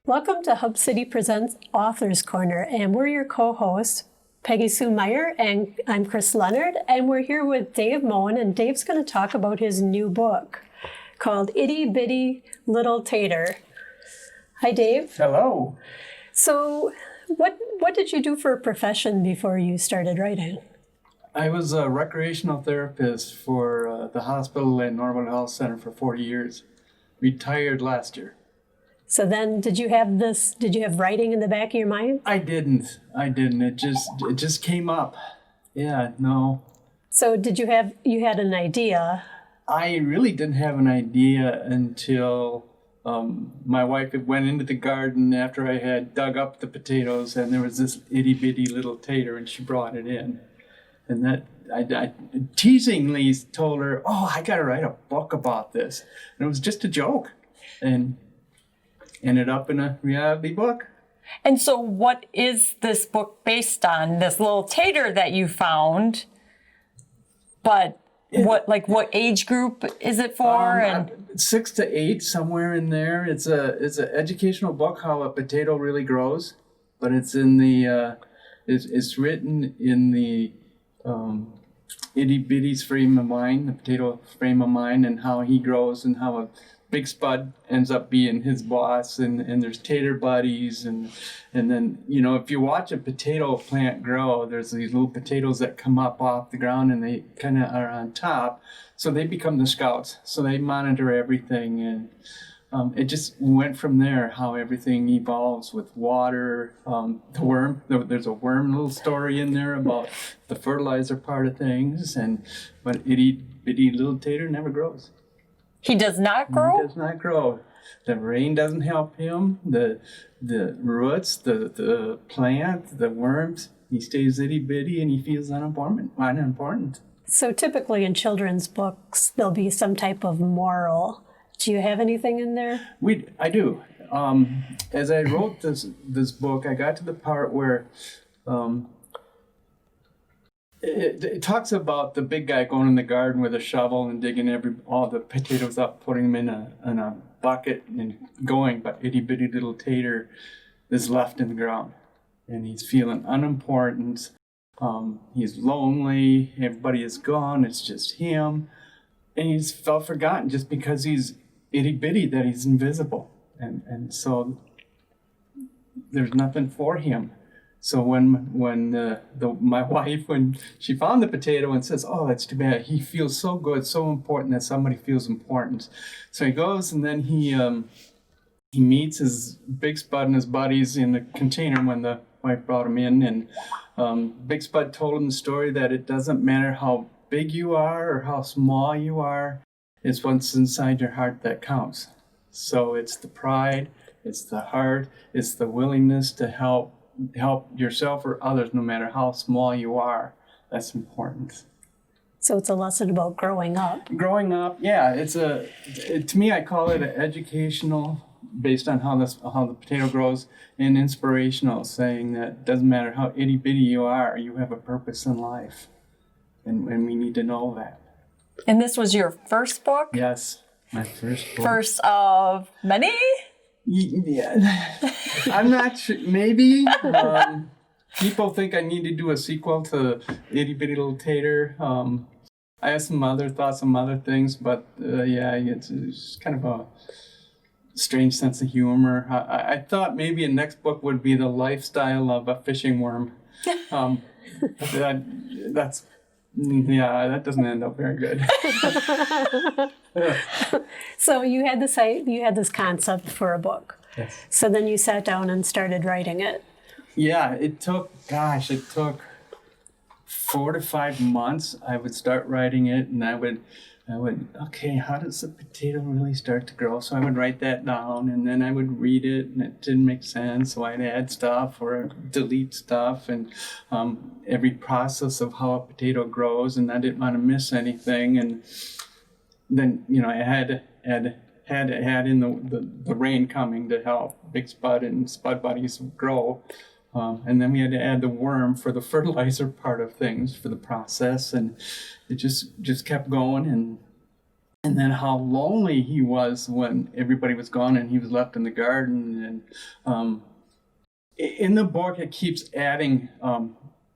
Welcome to Hub City Presents Author's Corner, and we're your co-hosts, Peggy Sue Meyer, and I'm Kris Leonhardt, and we're here with Dave Moen, and Dave's going to talk about his new book called Itty Bitty Little Tater. Hi, Dave. Hello. So, what did you do for a profession before you started writing? I was a recreational therapist for the hospital and Norwood Health Center for 40 years. Retired last year. So then, did you have writing in the back of your mind? I didn't. It just came up. Yeah, no. So you had an idea? I really didn't have an idea until my wife went into the garden after I had dug up the potatoes, and there was this itty bitty little tater, and she brought it in. And that I teasingly told her, "Oh, I got to write a book about this." And it was just a joke, and ended up in a reality book. And so what is this book based on? This little tater that you found, but what age group is it for? 6 to 8, somewhere in there. It's an educational book, how a potato really grows, but it's in the it's written in the itty bitty's frame of mind, the potato frame of mind, and how he grows and how a big spud ends up being his boss, and there's tater buddies, and then, you know, if you watch a potato plant grow, there's these little potatoes that come up off the ground and they kind of are on top, so they become the scouts, so they monitor everything, and it just went from there, how everything evolves with water, the worm. There's a worm little story in there about the fertilizer part of things, but itty bitty little tater never grows. He does not grow? He does not grow. The rain doesn't help him. The roots, the plant, the worms. He stays itty bitty and he feels unimportant. So typically in children's books, there'll be some type of moral. Do you have anything in there? I do. As I wrote this book, I got to the part where it talks about the big guy going in the garden with a shovel and digging all the potatoes up, putting them in a bucket and going, but itty bitty little tater is left in the ground. And he's feeling unimportant. He's lonely. Everybody is gone. It's just him. And he's felt forgotten just because he's itty bitty, that he's invisible. And so there's nothing for him. So when my wife, when she found the potato and says, "Oh, that's too bad. He feels so good, so important that somebody feels important." So he goes, and then he meets his big spud and his buddies in the container when the wife brought him in, and Big Spud told him the story that it doesn't matter how big you are or how small you are, it's what's inside your heart that counts. So it's the pride, it's the heart, it's the willingness to help yourself or others, no matter how small you are. That's important. So it's a lesson about growing up. Growing up, yeah. To me, I call it an educational, based on how the potato grows, and inspirational, saying that it doesn't matter how itty bitty you are, you have a purpose in life, and we need to know that. And this was your first book? Yes, my first book. First of many? Yeah, I'm not sure. Maybe people think I need to do a sequel to Itty Bitty Little Tater. I have some other thoughts, some other things, but it's kind of a strange sense of humor. I thought maybe a next book would be the lifestyle of a fishing worm. That doesn't end up very good. So you had this concept for a book. Yes. So then you sat down and started writing it. Yeah, it took 4 to 5 months. I would start writing it, and I would, okay, how does the potato really start to grow? So I would write that down, and then I would read it, and it didn't make sense, so I'd add stuff or delete stuff, and every process of how a potato grows, and I didn't want to miss anything. And then, you know, I had to add in the rain coming to help Big Spud and Spud Buddies grow. And then we had to add the worm for the fertilizer part of things for the process, and it just kept going. And and then how lonely he was when everybody was gone and he was left in the garden. And in the book, it keeps adding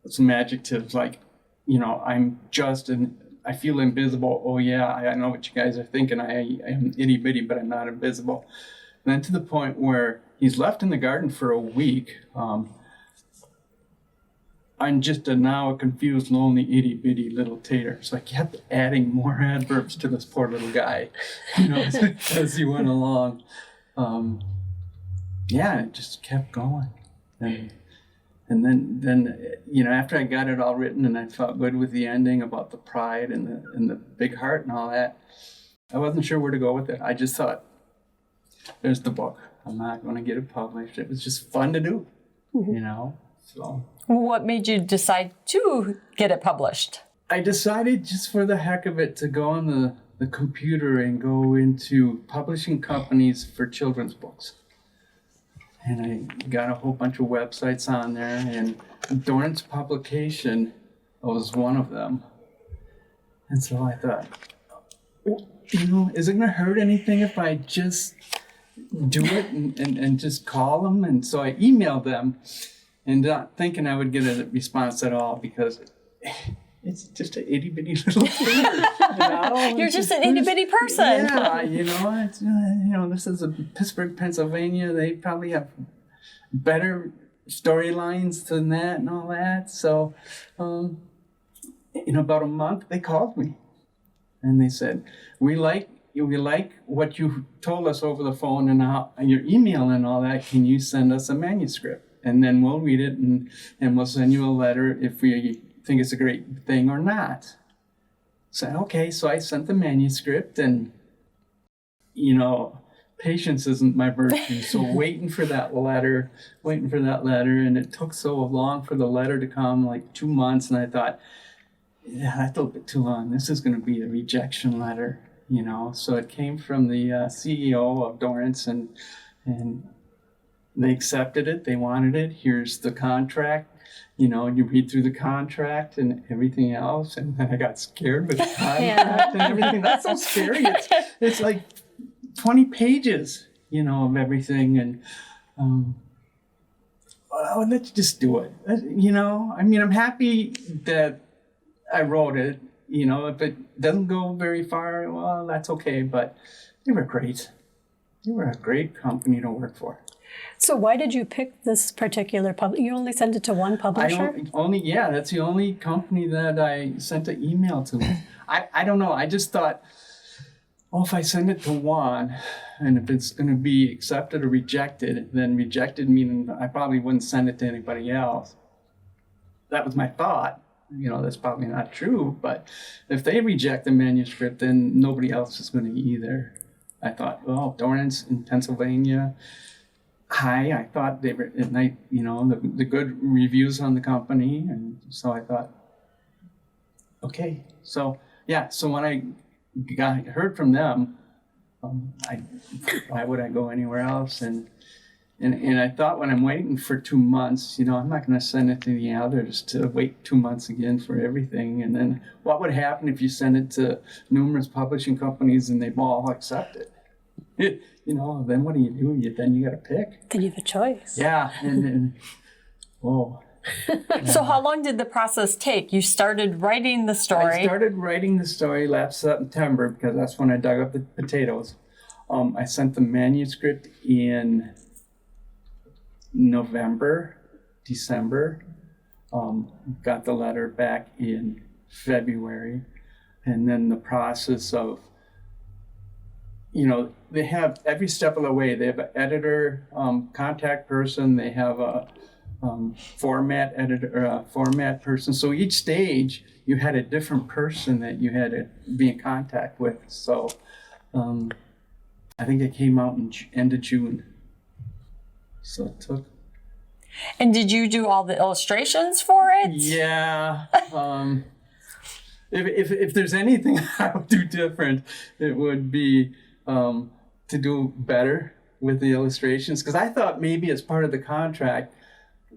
some adjectives like, I'm just and I feel invisible. Oh yeah, I know what you guys are thinking. I am itty bitty, but I'm not invisible. And then to the point where he's left in the garden for a week. I'm just now a confused, lonely, itty bitty little tater. So I kept adding more adverbs to this poor little guy, as he went along. It just kept going. And then after I got it all written and I felt good with the ending about the pride and the big heart and all that, I wasn't sure where to go with it. I just thought, there's the book. I'm not going to get it published. It was just fun to do, so. What made you decide to get it published? I decided just for the heck of it to go on the computer and go into publishing companies for children's books. And I got a whole bunch of websites on there, and Dorrance Publication was one of them. And so I thought, is it going to hurt anything if I just do it and just call them? And so I emailed them. And not thinking I would get a response at all because it's just an itty bitty little tater. You're just an itty bitty person. Yeah, it's, this is Pittsburgh, Pennsylvania. They probably have better storylines than that and all that. So, in about a month, they called me and they said, we like what you told us over the phone and your email and all that. Can you send us a manuscript? And then we'll read it and we'll send you a letter if we think it's a great thing or not. So, okay, so I sent the manuscript and, patience isn't my virtue. So waiting for that letter. And it took so long for the letter to come, like 2 months. And I thought, yeah, that's a little bit too long. This is going to be a rejection letter, So it came from the CEO of Dorrance and they accepted it. They wanted it. Here's the contract. You read through the contract and everything else. And then I got scared with the contract and everything. That's so scary. It's like 20 pages, of everything. And, let's just do it. I'm happy that I wrote it. If it doesn't go very far, well, that's okay. But they were great. They were a great company to work for. So why did you pick this particular you only sent it to one publisher? That's the only company that I sent an email to. I don't know. I just thought, if I send it to one, and if it's going to be accepted or rejected, then rejected meaning I probably wouldn't send it to anybody else. That was my thought. That's probably not true. But if they reject the manuscript, then nobody else is going to either. I thought, Dorrance in Pennsylvania. I thought they were, and the good reviews on the company, and so I thought, okay, so when I heard from them, why would I go anywhere else? And I thought when I'm waiting for 2 months, I'm not going to send it to the others to wait 2 months again for everything. And then what would happen if you send it to numerous publishing companies and they all accept it? Then what do you do? Then you got to pick. Then you have a choice. Yeah, and whoa. Yeah. So how long did the process take? You started writing the story. I started writing the story last September because that's when I dug up the potatoes. I sent the manuscript in November, December. Got the letter back in February. And then the process of they have every step of the way. They have an editor, contact person. They have a format editor, format person. So each stage, you had a different person that you had to be in contact with. So I think it came out in end of June. So it took. And did you do all the illustrations for it? Yeah. If there's anything I would do different, it would be to do better with the illustrations. Because I thought maybe as part of the contract,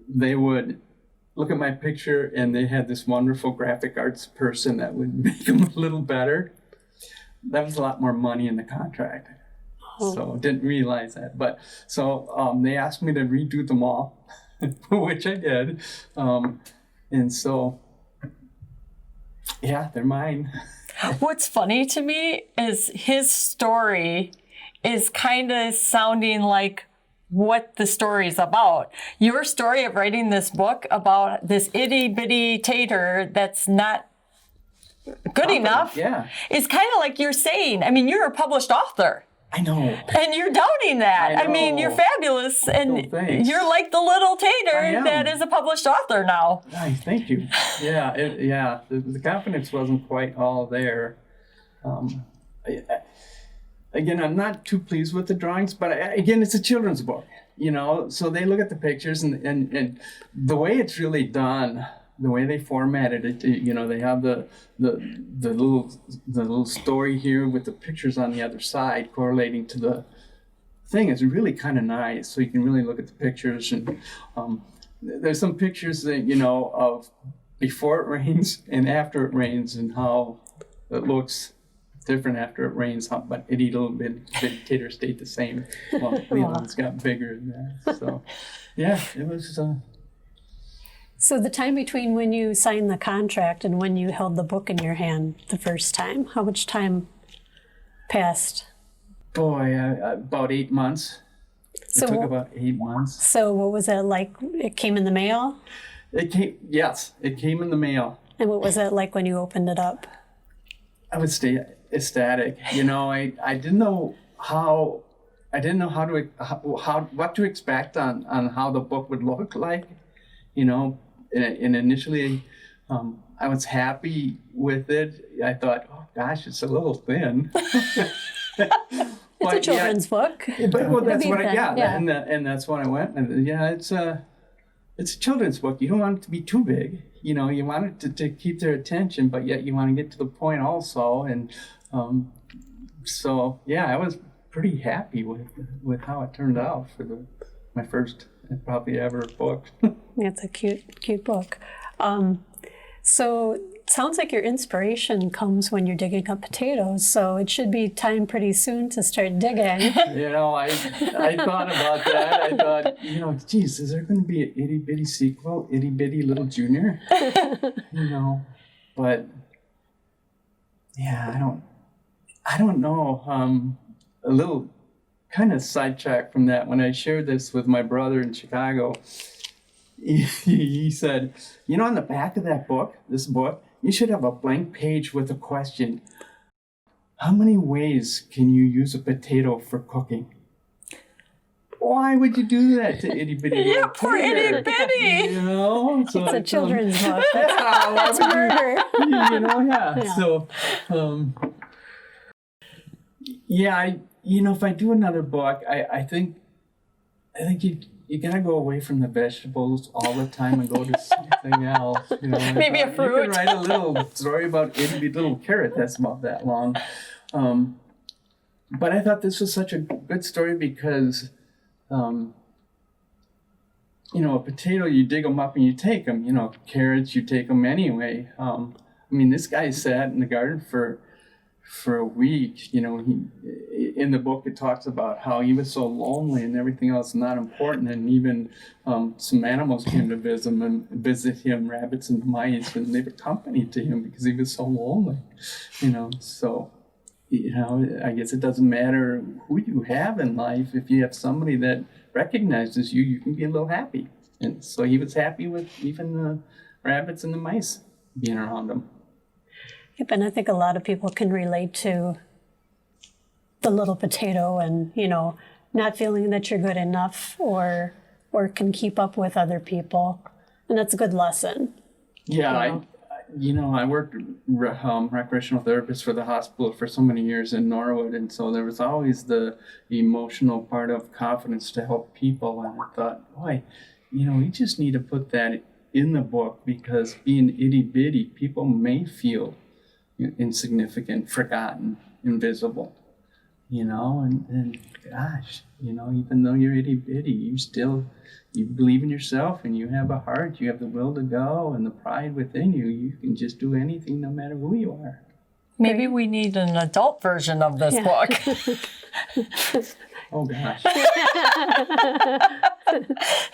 they would look at my picture and they had this wonderful graphic arts person that would make them a little better. that was a lot more money in the contract. Oh. So didn't realize that. But so they asked me to redo them all, which I did. And so, yeah, they're mine. What's funny to me is his story is kind of sounding like what the story is about. Your story of writing this book about this itty bitty tater that's not good enough is kind of like you're saying. I mean, you're a published author. I know. And you're doubting that. I mean, you're fabulous. And you're like the little tater that is a published author now. Nice, thank you. Yeah, the confidence wasn't quite all there. Again, I'm not too pleased with the drawings, but again, it's a children's book, you know, so they look at the pictures and the way it's really done, the way they formatted it, you know, they have the little story here with the pictures on the other side correlating to the thing is really kind of nice. So you can really look at the pictures, and there's some pictures that, you know, of before it rains and after it rains and how it looks different after it rains, but Itty Little Bitty Tater stayed the same. Well, Leon's got bigger than that. So, yeah, it was... So the time between when you signed the contract and when you held the book in your hand the first time, how much time passed? Boy, about 8 months. So, it took about 8 months. So what was it like? It came in the mail? Yes, it came in the mail. And what was it like when you opened it up? I would stay ecstatic. You know, I didn't know what to expect on how the book would look like, you know. And initially, I was happy with it. I thought, oh gosh, it's a little thin. It's a children's book. But well, that's what and that's what I went. And it's a children's book. You don't want it to be too big. You know, you want it to keep their attention, but yet you want to get to the point also. And so I was pretty happy with how it turned out for my first and probably ever book. It's a cute book. So it sounds like your inspiration comes when you're digging up potatoes. So it should be time pretty soon to start digging. You know, I thought about that. I thought, you know, geez, is there going to be an itty bitty sequel, Itty Bitty Little Junior? You know, but yeah, I don't know. A little kind of sidetrack from that. When I shared this with my brother in Chicago, he said, you know, on the back of this book, you should have a blank page with a question. How many ways can you use a potato for cooking? Why would you do that to Itty Bitty Little Tater? Poor Itty Bitty. You know? So It's a children's book. That's murder. You know, yeah. So, if I do another book, I think you gotta go away from the vegetables all the time and go to something else. You know, maybe a fruit. You can write a little story about Itty Bitty Little Carrot that's about that long. But I thought this was such a good story because, you know, a potato, you dig them up and you take them. You know, carrots, you take them anyway. I mean, this guy sat in the garden for a week. You know, in the book it talks about how he was so lonely and everything else not important, and even some animals came to visit him, rabbits and mice, and they were company to him because he was so lonely. You know, so you know, I guess it doesn't matter who you have in life. If you have somebody that recognizes you, you can be a little happy. And so he was happy with even the rabbits and the mice being around him. Yep, and I think a lot of people can relate to the little potato and, you know, not feeling that you're good enough or can keep up with other people. And that's a good lesson. Yeah, I worked recreational therapist for the hospital for so many years in Norwood, and so there was always the emotional part of confidence to help people. And I thought, boy, you know, we just need to put that in the book, because being itty bitty, people may feel insignificant, forgotten, invisible, you know, and gosh, you know, even though you're itty bitty, you believe in yourself and you have a heart, you have the will to go and the pride within you. You can just do anything no matter who you are. Maybe we need an adult version of this book. Oh gosh.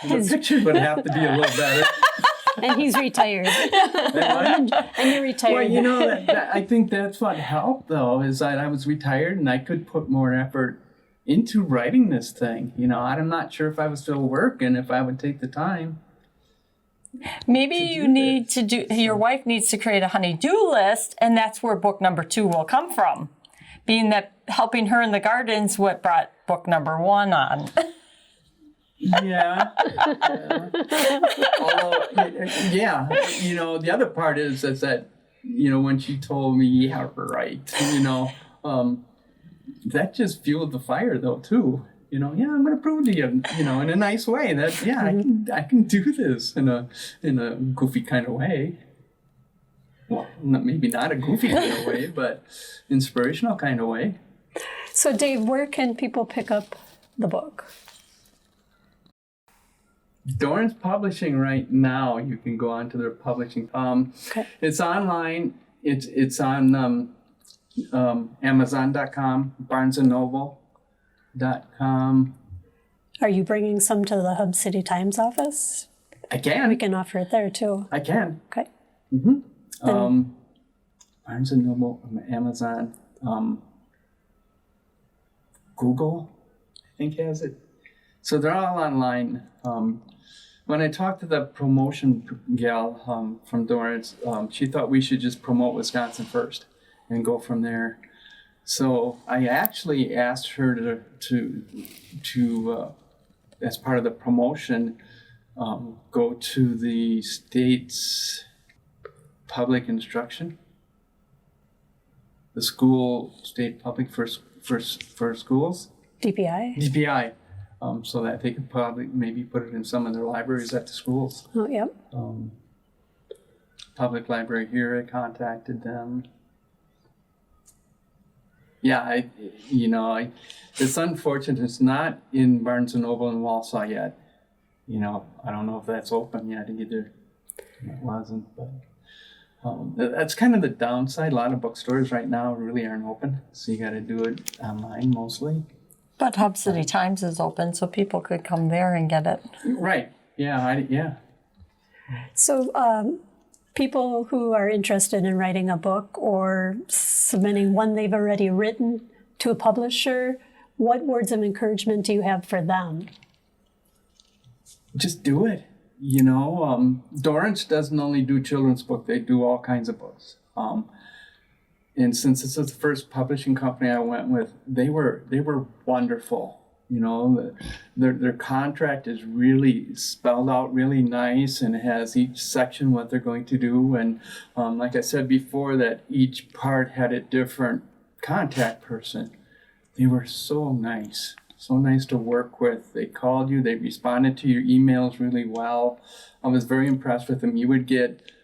The pictures would have to be a little better. And he's retired. And you're retired. Well, I think that's what helped, though, is that I was retired and I could put more effort into writing this thing. I'm not sure if I was still working, if I would take the time. Maybe you need to do, your wife needs to create a honey-do list, and that's where book number 2 will come from. Being that helping her in the garden's what brought book number 1 on. Yeah. Although, the other part is that, when she told me, yeah, right, that just fueled the fire, though, too. I'm going to prove to you, in a nice way that, I can do this in a goofy kind of way. Well, maybe not a goofy kind of way, but inspirational kind of way. So, Dave, where can people pick up the book? Dorrance Publishing right now. You can go onto their publishing. Okay. It's online. It's on Amazon.com, BarnesandNoble.com. Are you bringing some to the Hub City Times office? I can. We can offer it there too. I can. Okay. Barnes and Noble, Amazon, Google, I think has it. So they're all online. When I talked to the promotion gal from Dorrance, she thought we should just promote Wisconsin first and go from there. So I actually asked her to as part of the promotion, go to the state's public instruction, the state public for schools, DPI. So that they could probably maybe put it in some of their libraries at the schools. Oh, yep. Public library here, I contacted them. Yeah, it's unfortunate it's not in Barnes & Noble in Walsall yet. I don't know if that's open yet either. It wasn't, but that's kind of the downside. A lot of bookstores right now really aren't open, so you got to do it online mostly. But Hub City Times is open, so people could come there and get it. Right. Yeah. So people who are interested in writing a book or submitting one they've already written to a publisher, what words of encouragement do you have for them? Just do it. Dorrance doesn't only do children's books, they do all kinds of books. And since this is the first publishing company I went with, they were wonderful. Their contract is really spelled out really nice and has each section what they're going to do. And like I said before, that each part had a different contact person. They were so nice to work with. They called you, they responded to your emails really well. I was very impressed with them.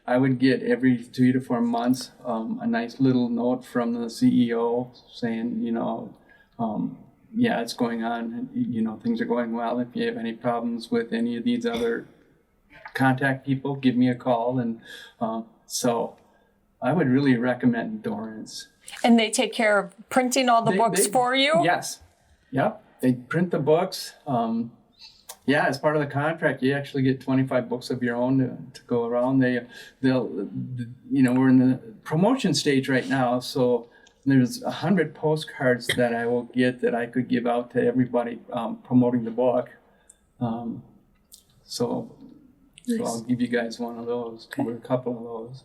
I would get every 3 to 4 months a nice little note from the CEO saying, it's going on, things are going well. If you have any problems with any of these other contact people, give me a call. And so I would really recommend Dorrance. And they take care of printing all the books for you? Yes. Yep. They print the books. As part of the contract, you actually get 25 books of your own to go around. We're in the promotion stage right now, so there's 100 postcards that I will get that I could give out to everybody promoting the book. So I'll give you guys one of those, or a couple of those.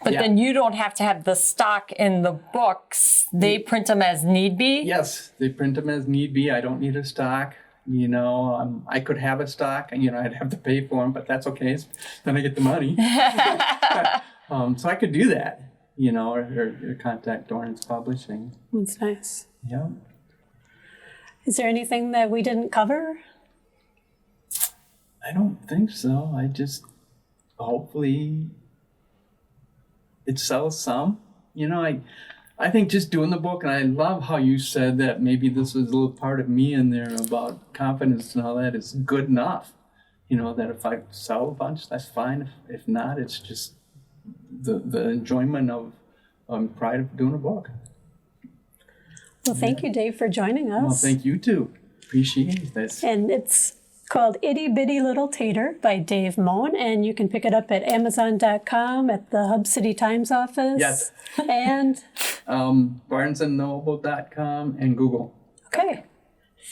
But then you don't have to have the stock in the books. They print them as need be? Yes, they print them as need be. I don't need a stock. I could have a stock, and I'd have to pay for them, but that's okay. Then I get the money. So I could do that, or contact Dorrance Publishing. That's nice. Yeah. Is there anything that we didn't cover? I don't think so. Hopefully it sells some. I think just doing the book, and I love how you said that maybe this was a little part of me in there about confidence and all that is good enough. That if I sell a bunch, that's fine. If not, it's just the enjoyment of pride of doing a book. Well, thank you, Dave, for joining us. Well, thank you too. Appreciate this. And it's called Itty Bitty Little Tater by Dave Moen, and you can pick it up at Amazon.com, at the Hub City Times office. Yes. And BarnesandNoble.com and Google. okay.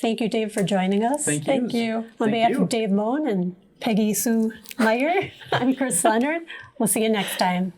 Thank you, Dave, for joining us. Thank you. On behalf of Dave Moen and Peggy Sue Meyer, I'm Kris Leonhardt. We'll see you next time.